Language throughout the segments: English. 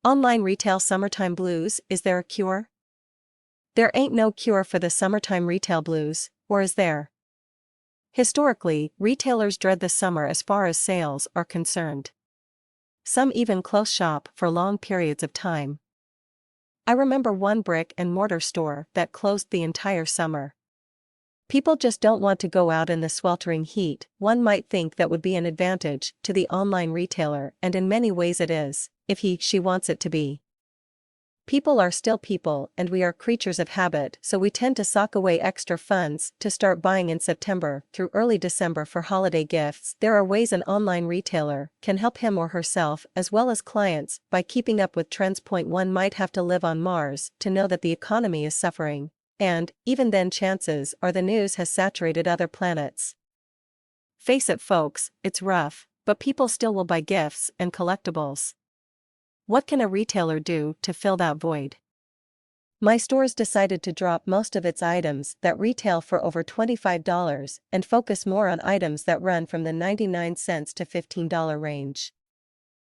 Online retail summertime blues, is there a cure? There ain't no cure for the summertime retail blues, or is there? Historically, retailers dread the summer as far as sales are concerned. Some even close shop for long periods of time. I remember one brick and mortar store that closed the entire summer. People just don't want to go out in the sweltering heat. One might think that would be an advantage to the online retailer, and in many ways it is, if she wants it to be. People are still people, and we are creatures of habit, so we tend to sock away extra funds to start buying in September through early December for holiday gifts. There are ways an online retailer can help him or herself as well as clients by keeping up with trends. One might have to live on Mars to know that the economy is suffering. And, even then, chances are the news has saturated other planets. Face it, folks, it's rough, but people still will buy gifts and collectibles. What can a retailer do to fill that void? My store's decided to drop most of its items that retail for over $25 and focus more on items that run from the 99 cents to $15 range.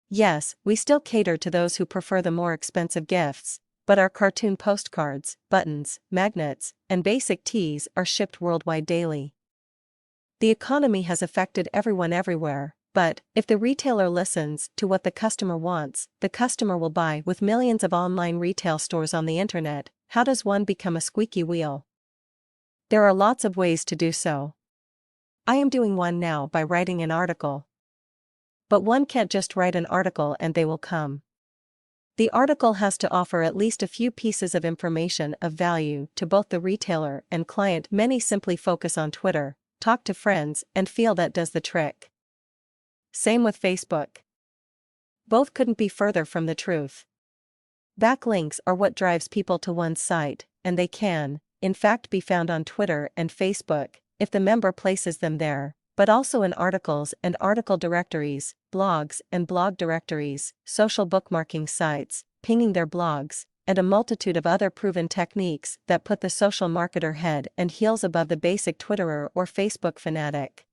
Yes, we still cater to those who prefer the more expensive gifts, but our cartoon postcards, buttons, magnets, and basic tees are shipped worldwide daily. The economy has affected everyone everywhere, but if the retailer listens to what the customer wants, the customer will buy. With millions of online retail stores on the internet, how does one become a squeaky wheel? There are lots of ways to do so. I am doing one now by writing an article. But one can't just write an article and they will come. The article has to offer at least a few pieces of information of value to both the retailer and client. Many simply focus on Twitter, talk to friends, and feel that does the trick. Same with Facebook. Both couldn't be further from the truth. Backlinks are what drives people to one's site, and they can, in fact, be found on Twitter and Facebook, if the member places them there, but also in articles and article directories, blogs and blog directories, social bookmarking sites, pinging their blogs, and a multitude of other proven techniques that put the social marketer head and heels above the basic Twitterer or Facebook fanatic.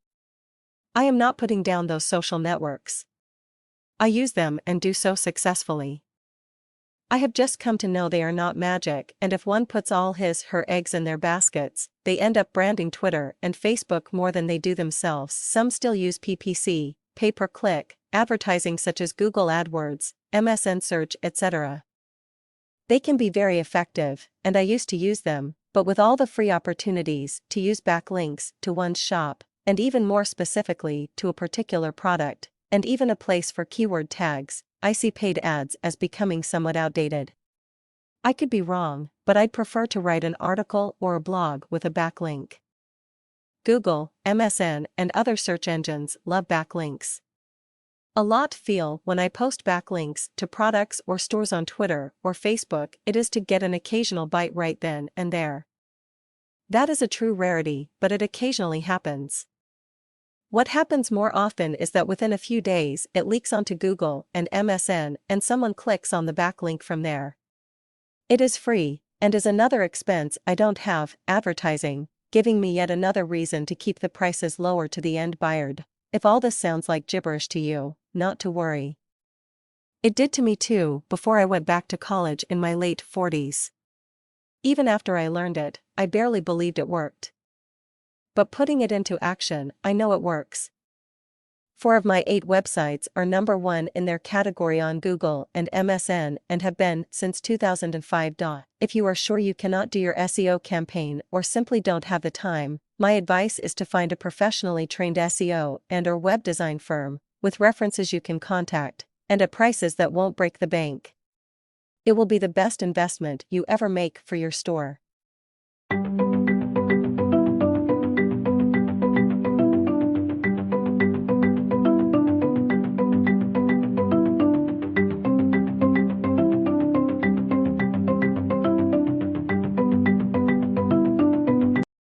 I am not putting down those social networks. I use them and do so successfully. I have just come to know they are not magic, and if one puts all her eggs in their baskets, they end up branding Twitter and Facebook more than they do themselves. Some still use PPC, pay-per-click, advertising such as Google AdWords, MSN Search, etc. They can be very effective, and I used to use them, but with all the free opportunities to use backlinks to one's shop, and even more specifically to a particular product, and even a place for keyword tags, I see paid ads as becoming somewhat outdated. I could be wrong, but I'd prefer to write an article or a blog with a backlink. Google, MSN, and other search engines love backlinks. A lot feel when I post backlinks to products or stores on Twitter or Facebook, it is to get an occasional bite right then and there. That is a true rarity, but it occasionally happens. What happens more often is that within a few days it leaks onto Google and MSN and someone clicks on the backlink from there. It is free, and is another expense I don't have, advertising, giving me yet another reason to keep the prices lower to the end buyer. If all this sounds like gibberish to you, not to worry. It did to me too before I went back to college in my late 40s. Even after I learned it, I barely believed it worked. But putting it into action, I know it works. 4 of my 8 websites are number 1 in their category on Google and MSN and have been since 2005. If you are sure you cannot do your SEO campaign or simply don't have the time, my advice is to find a professionally trained SEO and/or web design firm, with references you can contact, and at prices that won't break the bank. It will be the best investment you ever make for your store.